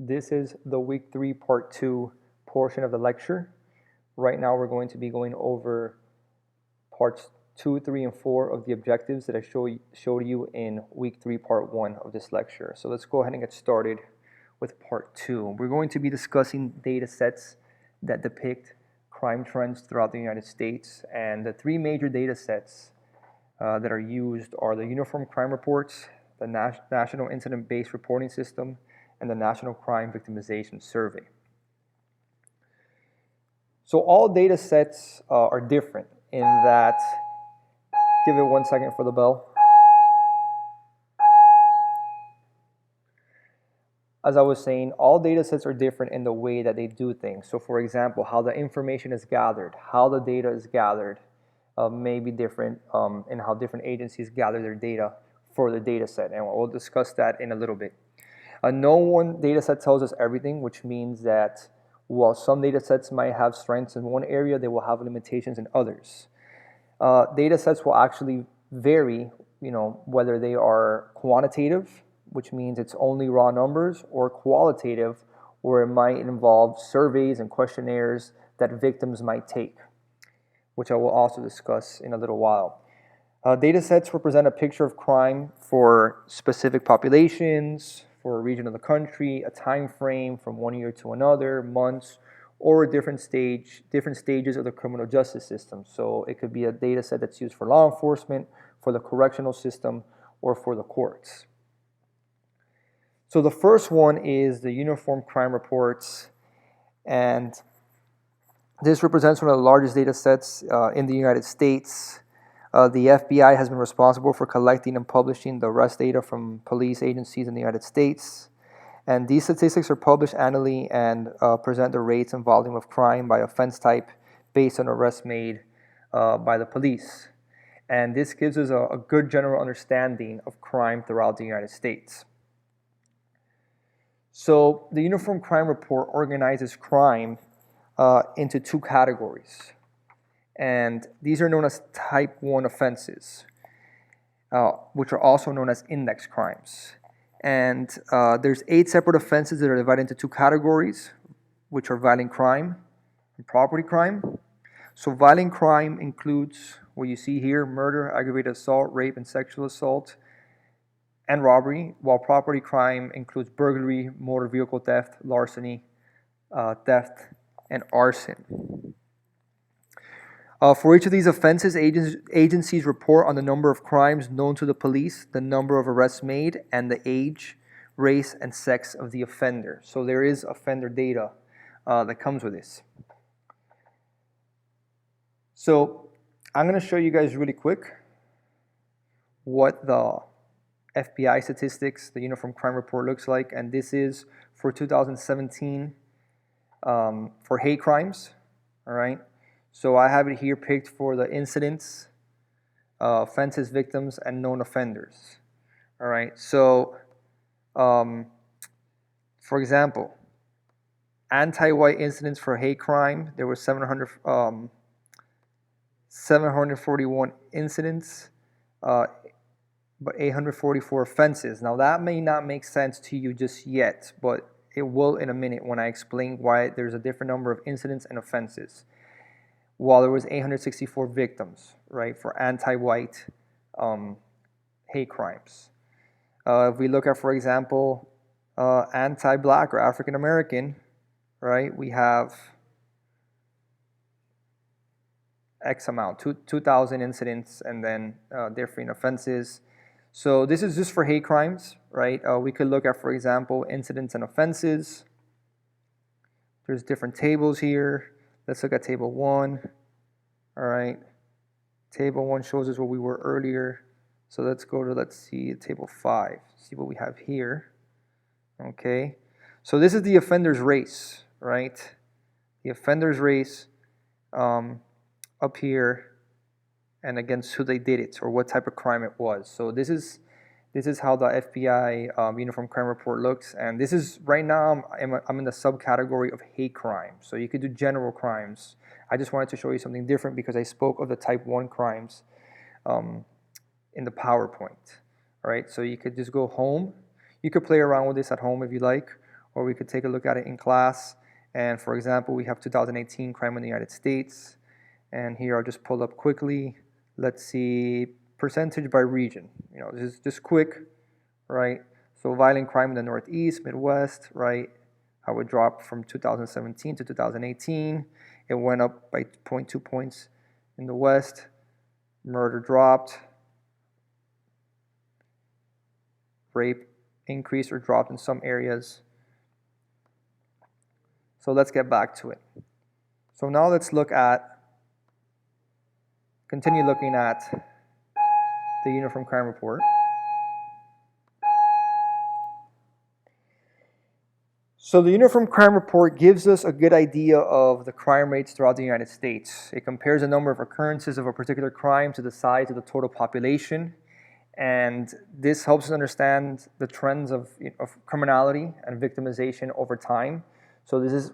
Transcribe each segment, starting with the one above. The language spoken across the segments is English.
This is the week 3 part 2 portion of the lecture. Right now we're going to be going over parts 2, 3, and 4 of the objectives that I showed you in week 3 part 1 of this lecture. So let's go ahead and get started with part 2. We're going to be discussing data sets that depict crime trends throughout the United States, and the three major data sets that are used are the Uniform Crime Reports, the National Incident-Based Reporting System, and the National Crime Victimization Survey. So all data sets are different in that, give it 1 second for the bell. As I was saying, all data sets are different in the way that they do things. So for example, how the information is gathered, how the data is gathered may be different in how different agencies gather their data for the data set, and we'll discuss that in a little bit. No one data set tells us everything, which means that while some data sets might have strengths in one area, they will have limitations in others. Data sets will actually vary, whether they are quantitative, which means it's only raw numbers, or qualitative, where it might involve surveys and questionnaires that victims might take, which I will also discuss in a little while. Data sets represent a picture of crime for specific populations, for a region of the country, a time frame from one year to another, months, or different stages of the criminal justice system. So it could be a data set that's used for law enforcement, for the correctional system, or for the courts. So the first one is the Uniform Crime Reports, and this represents one of the largest data sets in the United States. The FBI has been responsible for collecting and publishing the arrest data from police agencies in the United States. And these statistics are published annually and present the rates and volume of crime by offense type based on arrests made by the police. And this gives us a good general understanding of crime throughout the United States. So the Uniform Crime Report organizes crime into two categories. And these are known as type 1 offenses, which are also known as index crimes. And there's 8 separate offenses that are divided into 2 categories, which are violent crime and property crime. So violent crime includes what you see here: murder, aggravated assault, rape, and sexual assault, and robbery, while property crime includes burglary, motor vehicle theft, larceny, theft, and arson. For each of these offenses, agencies report on the number of crimes known to the police, the number of arrests made, and the age, race, and sex of the offender. So there is offender data that comes with this. So I'm going to show you guys really quick what the FBI statistics, the Uniform Crime Report, looks like. And this is for 2017 for hate crimes, all right? So I have it here picked for the incidents, offenses, victims, and known offenders. All right. So, for example, anti-white incidents for hate crime, there were 741 incidents, but 844 offenses. Now that may not make sense to you just yet, but it will in a minute when I explain why there's a different number of incidents and offenses. While there was 864 victims, right, for anti-white hate crimes. If we look at, for example, anti-black or African American, right, we have X amount, 2,000 incidents, and then different offenses. So this is just for hate crimes, right? We could look at, for example, incidents and offenses. There's different tables here. Let's look at table 1. All right. Table 1 shows us what we were earlier. So let's go to, let's see, table 5. See what we have here. Okay. So this is the offender's race, right? The offender's race up here, and against who they did it or what type of crime it was. So this is how the FBI Uniform Crime Report looks, and this is right now I'm in the subcategory of hate crime. So you could do general crimes. I just wanted to show you something different because I spoke of the type 1 crimes in the PowerPoint. All right, so you could just go home. You could play around with this at home if you like, or we could take a look at it in class. And for example, we have 2018 crime in the United States. And here I'll just pull up quickly. Let's see, percentage by region. This is just quick, right? So violent crime in the Northeast, Midwest, right? I would drop from 2017 to 2018. It went up by 0.2 points in the West. Murder dropped. Rape increased or dropped in some areas. So let's get back to it. So now let's continue looking at the Uniform Crime Report. So the Uniform Crime Report gives us a good idea of the crime rates throughout the United States. It compares the number of occurrences of a particular crime to the size of the total population. And this helps us understand the trends of criminality and victimization over time. So this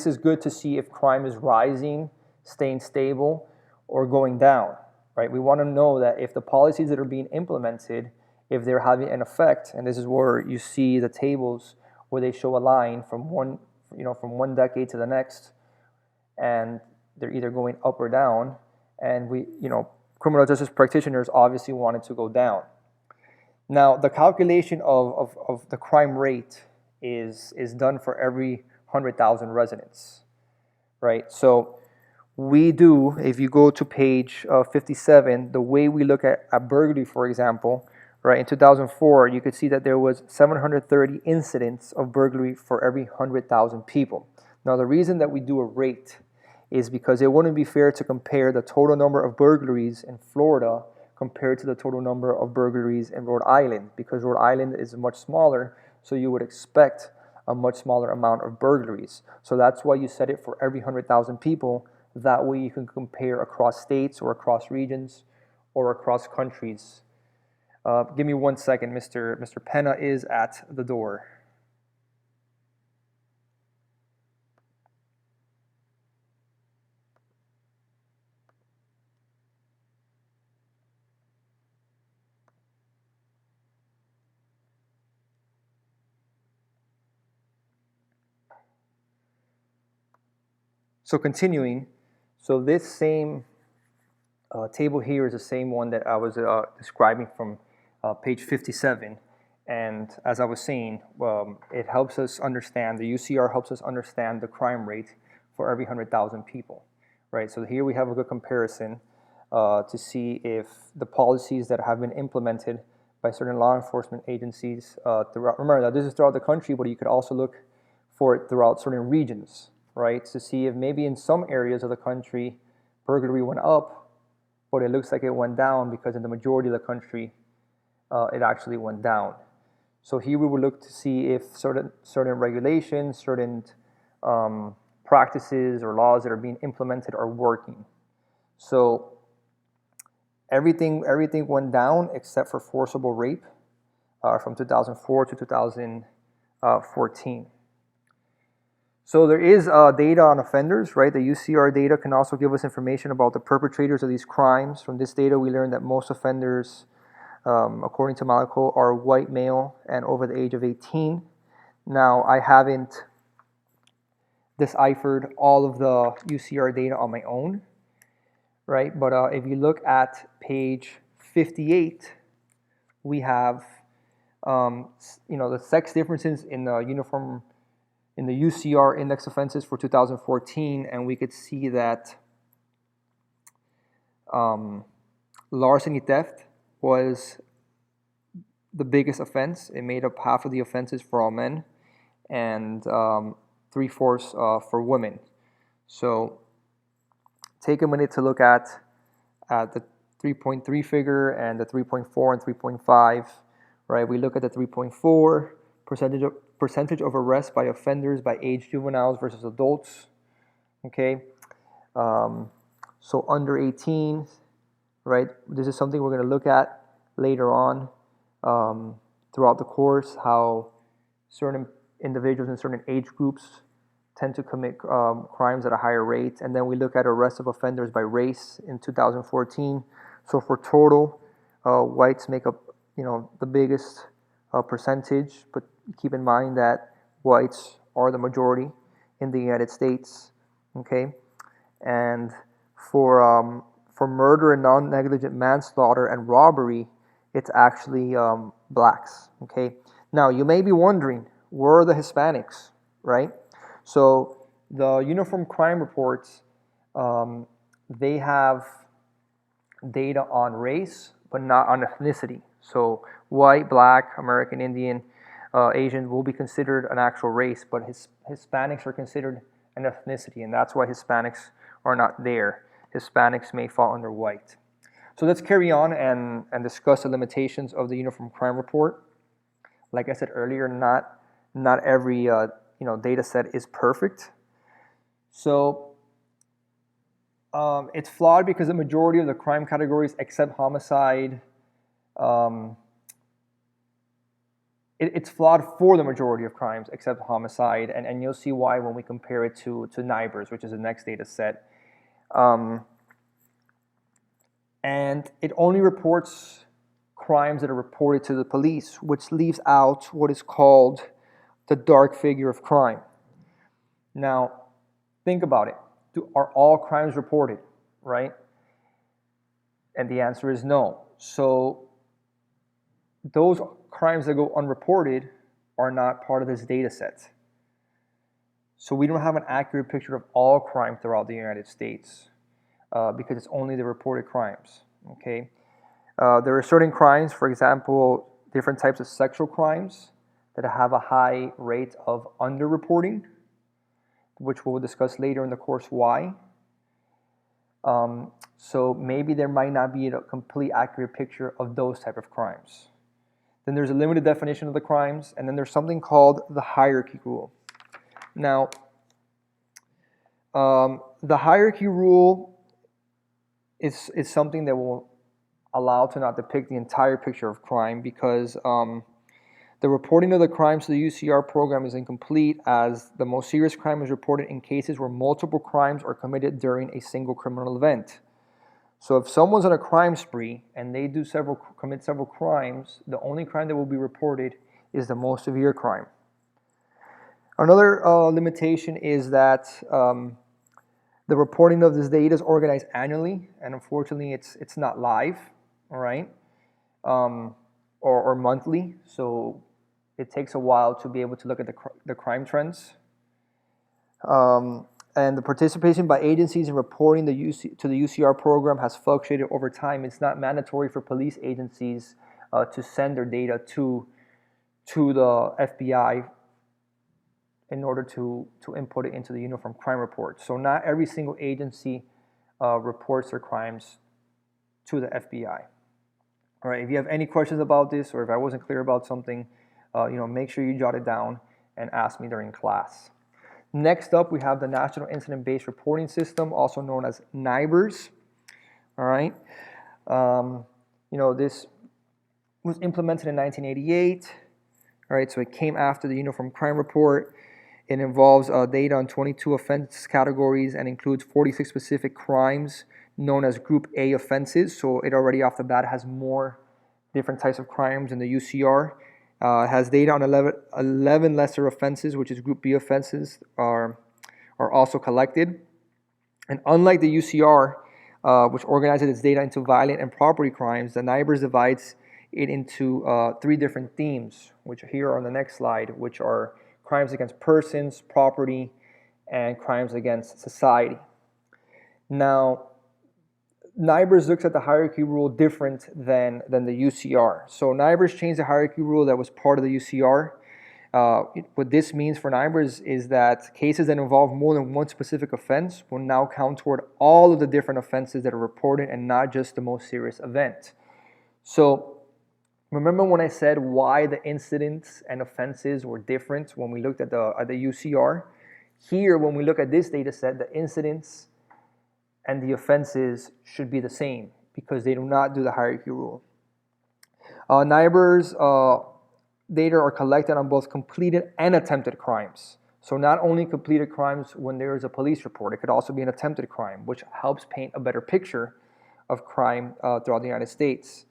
is good to see if crime is rising, staying stable, or going down, right? We want to know that if the policies that are being implemented, if they're having an effect, and this is where you see the tables where they show a line from one decade to the next, and they're either going up or down, and criminal justice practitioners obviously want it to go down. Now, the calculation of the crime rate is done for every 100,000 residents, right? So we do, if you go to page 57, the way we look at burglary, for example, right, in 2004, you could see that there was 730 incidents of burglary for every 100,000 people. Now, the reason that we do a rate is because it wouldn't be fair to compare the total number of burglaries in Florida compared to the total number of burglaries in Rhode Island, because Rhode Island is much smaller, so you would expect a much smaller amount of burglaries. So that's why you set it for every 100,000 people. That way you can compare across states or across regions or across countries. Give me 1 second, Mr. Penna is at the door. So continuing, so this same table here is the same one that I was describing from page 57. And as I was saying, it helps us understand, the UCR helps us understand the crime rate for every 100,000 people, right? So here we have a good comparison to see if the policies that have been implemented by certain law enforcement agencies throughout, remember that this is throughout the country, but you could also look for it throughout certain regions, right? To see if maybe in some areas of the country, burglary went up, but it looks like it went down because in the majority of the country, it actually went down. So here we would look to see if certain regulations, certain practices or laws that are being implemented are working. So everything went down except for forcible rape from 2004 to 2014. So there is data on offenders, right? The UCR data can also give us information about the perpetrators of these crimes. From this data, we learned that most offenders, according to Malaco, are white male and over the age of 18. Now, I haven't deciphered all of the UCR data on my own, right? But if you look at page 58, we have the sex differences in the UCR index offenses for 2014, and we could see that larceny theft was the biggest offense. It made up half of the offenses for all men and 3/4 for women. So take a minute to look at the 3.3 figure and the 3.4 and 3.5, right? We look at the 3.4 percentage of arrests by offenders by age juveniles versus adults, okay? So under 18, right? This is something we're going to look at later on throughout the course, how certain individuals in certain age groups tend to commit crimes at a higher rate. And then we look at arrests of offenders by race in 2014. So for total, whites make up, the biggest percentage, but Keep in mind that whites are the majority in the United States, okay? And for murder and non-negligent manslaughter and robbery, it's actually blacks, okay? Now, you may be wondering, where are the Hispanics, right? So the Uniform Crime Reports, they have data on race, but not on ethnicity. So white, black, American Indian, Asian will be considered an actual race, but Hispanics are considered an ethnicity, and that's why Hispanics are not there. Hispanics may fall under white. So let's carry on and discuss the limitations of the Uniform Crime Report. Like I said earlier, not every data set is perfect. So it's flawed because the majority of the crime categories, except homicide, it's flawed for the majority of crimes except homicide, and you'll see why when we compare it to NIBRS, which is the next data set. And it only reports crimes that are reported to the police, which leaves out what is called the dark figure of crime. Now, think about it. Are all crimes reported, right? And the answer is no. So those crimes that go unreported are not part of this data set. So we don't have an accurate picture of all crime throughout the United States because it's only the reported crimes, okay? There are certain crimes, for example, different types of sexual crimes that have a high rate of underreporting, which we'll discuss later in the course why. So maybe there might not be a complete accurate picture of those type of crimes. Then there's a limited definition of the crimes, and then there's something called the hierarchy rule. Now, the hierarchy rule is something that will allow to not depict the entire picture of crime because the reporting of the crimes to the UCR program is incomplete, as the most serious crime is reported in cases where multiple crimes are committed during a single criminal event. So if someone's on a crime spree and they commit several crimes, the only crime that will be reported is the most severe crime. Another limitation is that the reporting of this data is organized annually, and unfortunately it's not live, all right, or monthly, so it takes a while to be able to look at the crime trends. And the participation by agencies in reporting to the UCR program has fluctuated over time. It's not mandatory for police agencies to send their data to the FBI in order to input it into the Uniform Crime Report. So not every single agency reports their crimes to the FBI. All right, if you have any questions about this, or if I wasn't clear about something, make sure you jot it down and ask me during class. Next up, we have the National Incident-Based Reporting System, also known as NIBRS. All right, this was implemented in 1988. All right, so it came after the Uniform Crime Report. It involves data on 22 offense categories and includes 46 specific crimes known as Group A offenses. So it already off the bat has more different types of crimes in the UCR. It has data on 11 lesser offenses, which is Group B offenses, are also collected. And unlike the UCR, which organizes its data into violent and property crimes, the NIBRS divides it into 3 different themes, which are here on the next slide, which are crimes against persons, property, and crimes against society. Now, NIBRS looks at the hierarchy rule different than the UCR. So NIBRS changed the hierarchy rule that was part of the UCR. What this means for NIBRS is that cases that involve more than one specific offense will now count toward all of the different offenses that are reported and not just the most serious event. So remember when I said why the incidents and offenses were different when we looked at the UCR? Here, when we look at this data set, the incidents and the offenses should be the same because they do not do the hierarchy rule. NIBRS data are collected on both completed and attempted crimes. So not only completed crimes when there is a police report, it could also be an attempted crime, which helps paint a better picture of crime throughout the United States.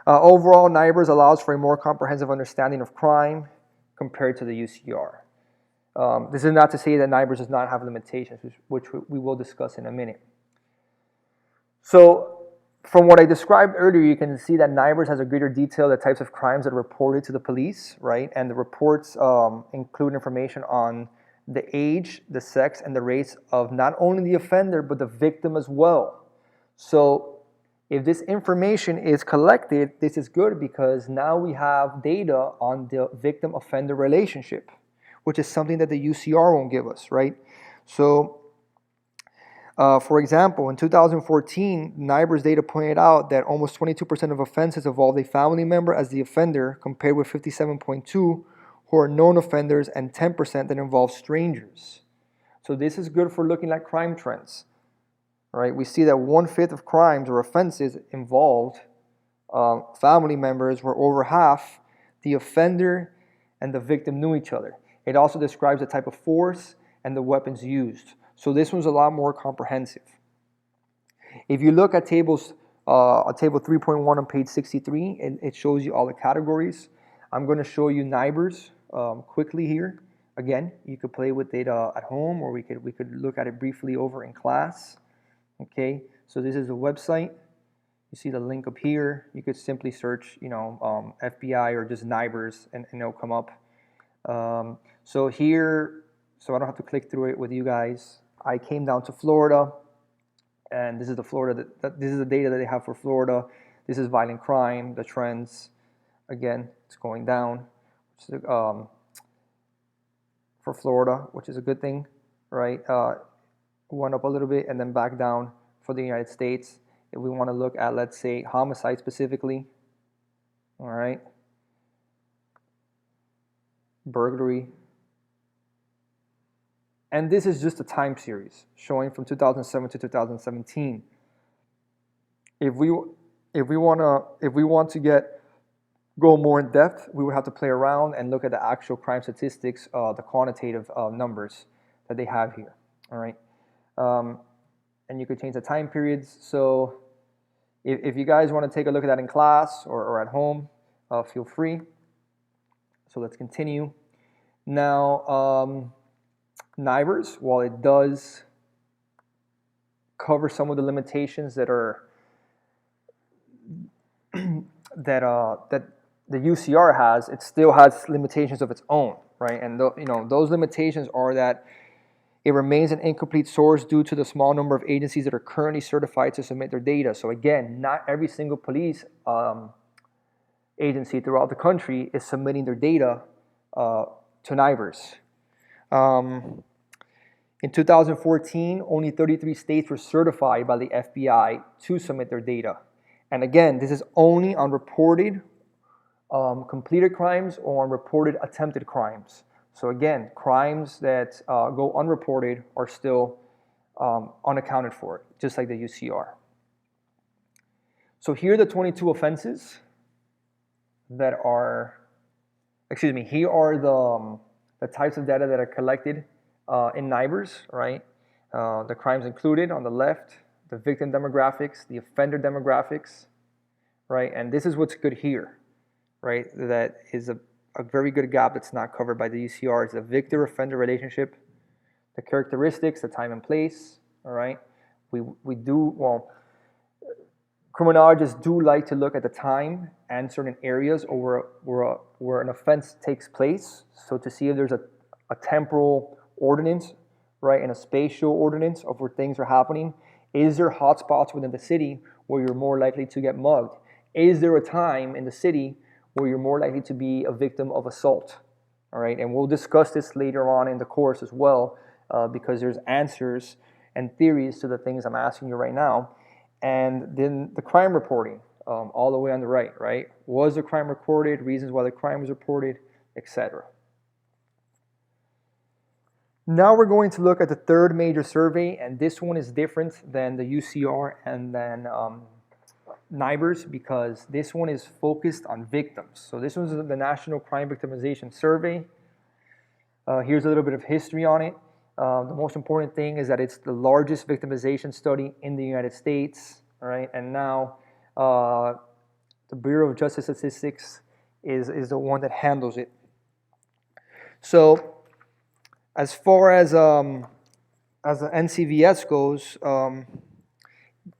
Overall, NIBRS allows for a more comprehensive understanding of crime. compared to the UCR. This is not to say that NIBRS does not have limitations, which we will discuss in a minute. So from what I described earlier, you can see that NIBRS has a greater detail the types of crimes that are reported to the police, right? And the reports include information on the age, the sex, and the race of not only the offender, but the victim as well. So if this information is collected, this is good because now we have data on the victim-offender relationship, which is something that the UCR won't give us, right? So for example, in 2014, NIBRS data pointed out that almost 22% of offenses involved a family member as the offender, compared with 57.2% who are known offenders and 10% that involve strangers. So this is good for looking at crime trends, right? We see that 1/5 of crimes or offenses involved family members, where over half the offender and the victim knew each other. It also describes the type of force and the weapons used. So this one's a lot more comprehensive. If you look at table 3.1 on page 63, it shows you all the categories. I'm going to show you NIBRS quickly here. Again, you could play with it at home, or we could look at it briefly over in class. Okay, so this is a website. You see the link up here. You could simply search, FBI or just NIBRS, and it'll come up. So here, so I don't have to click through it with you guys. I came down to Florida, and this is the Florida. This is the data that they have for Florida. This is violent crime, the trends. Again, it's going down for Florida, which is a good thing, right? Went up a little bit and then back down for the United States. If we want to look at, let's say, homicide specifically, all right, burglary. And this is just a time series showing from 2007 to 2017. If we want to go more in depth, we would have to play around and look at the actual crime statistics, the quantitative numbers that they have here. All right, and you could change the time periods. So if you guys want to take a look at that in class or at home, feel free. So let's continue. Now, NIBRS, while it does cover some of the limitations that are that the UCR has, it still has limitations of its own, right? And those limitations are that it remains an incomplete source due to the small number of agencies that are currently certified to submit their data. So again, not every single police agency throughout the country is submitting their data to NIBRS. In 2014, only 33 states were certified by the FBI to submit their data. And again, this is only on reported completed crimes or on reported attempted crimes. So again, crimes that go unreported are still unaccounted for, just like the UCR. So here are the 22 offenses that are, here are the types of data that are collected in NIBRS, right? The crimes included on the left, the victim demographics, the offender demographics, right? And this is what's good here, right? That is a very good gap that's not covered by the UCR. It's the victim-offender relationship, the characteristics, the time and place, all right? Criminologists do like to look at the time and certain areas where an offense takes place, so to see if there's a temporal ordinance, right, and a spatial ordinance of where things are happening. Is there hotspots within the city where you're more likely to get mugged? Is there a time in the city where you're more likely to be a victim of assault? All right, and we'll discuss this later on in the course as well, because there's answers and theories to the things I'm asking you right now. And then the crime reporting, all the way on the right? Was the crime recorded? Reasons why the crime was reported, etc. Now we're going to look at the third major survey, and this one is different than the UCR and then NIBRS, because this one is focused on victims. So this one's the National Crime Victimization Survey. Here's a little bit of history on it. The most important thing is that it's the largest victimization study in the United States, all right? And now the Bureau of Justice Statistics is the one that handles it. So as far as the NCVS goes,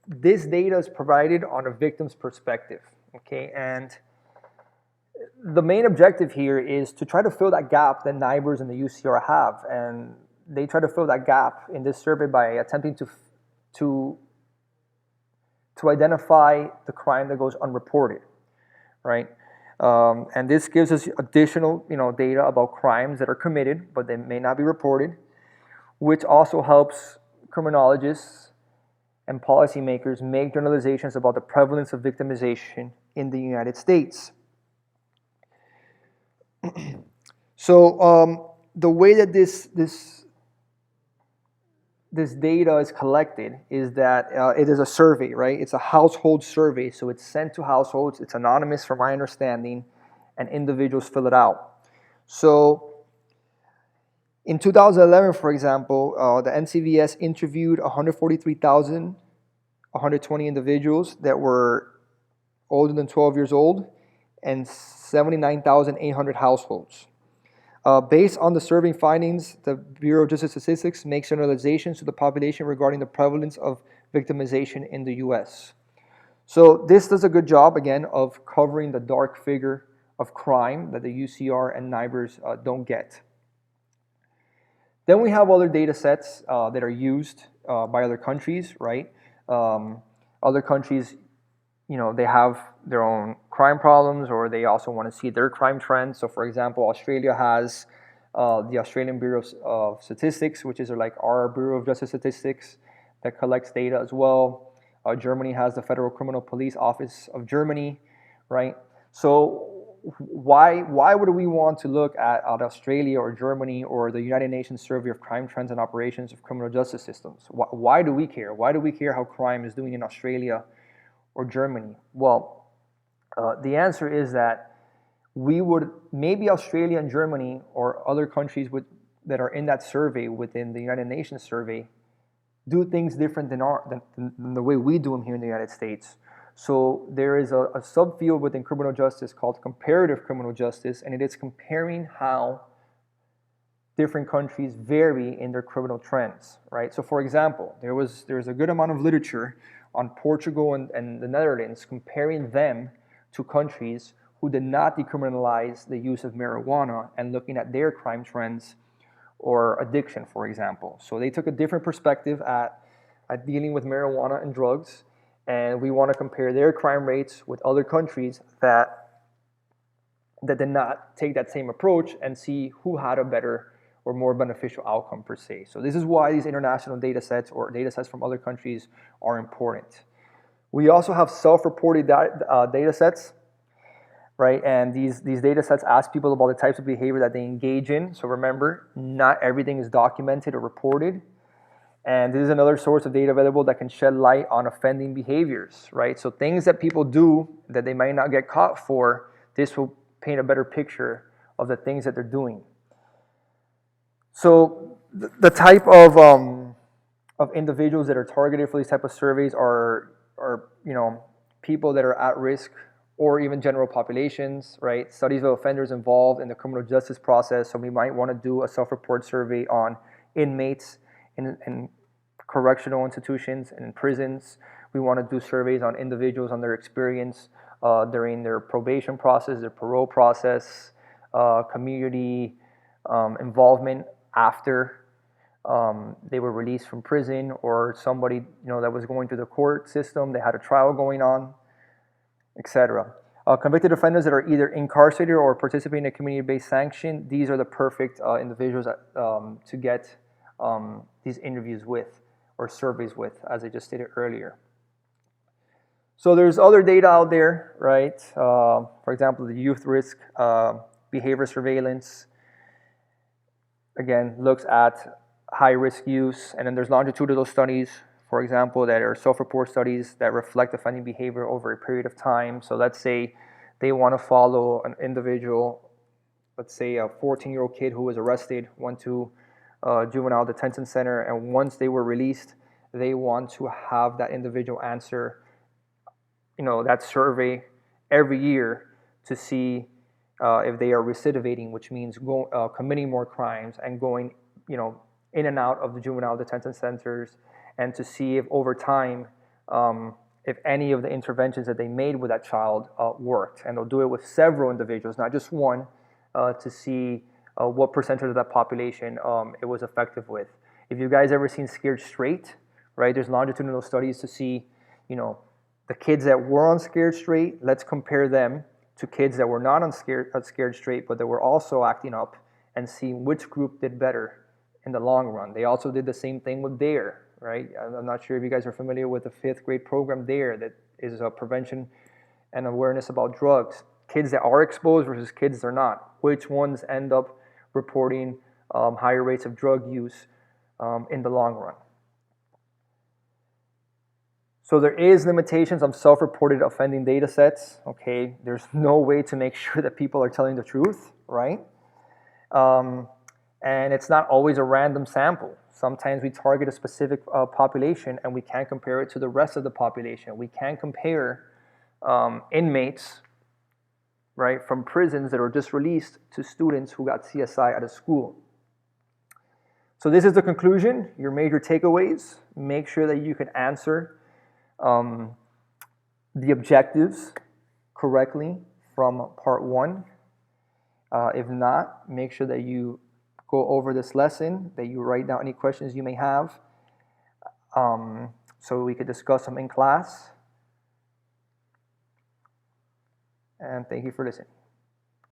this data is provided on a victim's perspective, okay? And the main objective here is to try to fill that gap that NIBRS and the UCR have, and they try to fill that gap in this survey by attempting to identify the crime that goes unreported, right? And this gives us additional, data about crimes that are committed, but they may not be reported, which also helps criminologists and policymakers make generalizations about the prevalence of victimization in the United States. So the way that this data is collected is that it is a survey, right? It's a household survey, so it's sent to households. It's anonymous, from my understanding, and individuals fill it out. So in 2011, for example, the NCVS interviewed 143,120 individuals that were older than 12 years old and 79,800 households. Based on the survey findings, the Bureau of Justice Statistics makes generalizations to the population regarding the prevalence of victimization in the U.S. So this does a good job, again, of covering the dark figure of crime that the UCR and NIBRS don't get. Then we have other data sets that are used by other countries, right? Other countries, they have their own crime problems, or they also want to see their crime trends. So, for example, Australia has the Australian Bureau of Statistics, which is like our Bureau of Justice Statistics that collects data as well. Germany has the Federal Criminal Police Office of Germany, right? So why would we want to look at Australia or Germany or the United Nations Survey of Crime Trends and Operations of Criminal Justice Systems? Why do we care? Why do we care how crime is doing in Australia or Germany? Well, the answer is that maybe Australia and Germany or other countries that are in that survey within the United Nations survey do things different than the way we do them here in the United States. So there is a subfield within criminal justice called comparative criminal justice, and it is comparing how different countries vary in their criminal trends, right? So for example, there's a good amount of literature on Portugal and the Netherlands, comparing them to countries who did not decriminalize the use of marijuana and looking at their crime trends or addiction, for example. So they took a different perspective at dealing with marijuana and drugs, and we want to compare their crime rates with other countries that did not take that same approach and see who had a better or more beneficial outcome per se. So this is why these international data sets or data sets from other countries are important. We also have self-reported data sets, right? And these data sets ask people about the types of behavior that they engage in. So remember, not everything is documented or reported. And this is another source of data available that can shed light on offending behaviors, right? So things that people do that they might not get caught for, this will paint a better picture of the things that they're doing. So the type of individuals that are targeted for these type of surveys are people that are at risk, or even general populations, right? Studies of offenders involved in the criminal justice process. So we might want to do a self-report survey on inmates in correctional institutions and in prisons. We want to do surveys on individuals on their experience during their probation process, their parole process, community involvement after they were released from prison, or somebody that was going through the court system, they had a trial going on, etc. Convicted offenders that are either incarcerated or participating in a community-based sanction, these are the perfect individuals to get these interviews with or surveys with, as I just stated earlier. So there's other data out there, right? For example, the youth risk behavior surveillance, again, looks at high-risk use, and then there's longitudinal studies, for example, that are self-report studies that reflect offending behavior over a period of time. So let's say they want to follow an individual, let's say a 14-year-old kid who was arrested, went to a juvenile detention center, and once they were released, they want to have that individual answer, that survey every year to see if they are recidivating, which means committing more crimes and going, in and out of the juvenile detention centers, and to see if over time, if any of the interventions that they made with that child worked. And they'll do it with several individuals, not just one, to see what percentage of that population it was effective with. If you guys ever seen Scared Straight, right? There's longitudinal studies to see, the kids that were on Scared Straight, let's compare them to kids that were not on Scared Straight, but that were also acting up, and see which group did better in the long run. They also did the same thing with DARE, right? I'm not sure if you guys are familiar with the 5th grade program DARE, that is a prevention and awareness about drugs. Kids that are exposed versus kids that are not. Which ones end up reporting higher rates of drug use in the long run? So there is limitations on self-reported offending data sets, okay? There's no way to make sure that people are telling the truth, right? And it's not always a random sample. Sometimes we target a specific population and we can't compare it to the rest of the population. We can't compare inmates, right, from prisons that are just released to students who got CSI at a school. So this is the conclusion, your major takeaways. Make sure that you can answer the objectives correctly from part 1. If not, make sure that you go over this lesson, that you write down any questions you may have, so we could discuss them in class. And thank you for listening.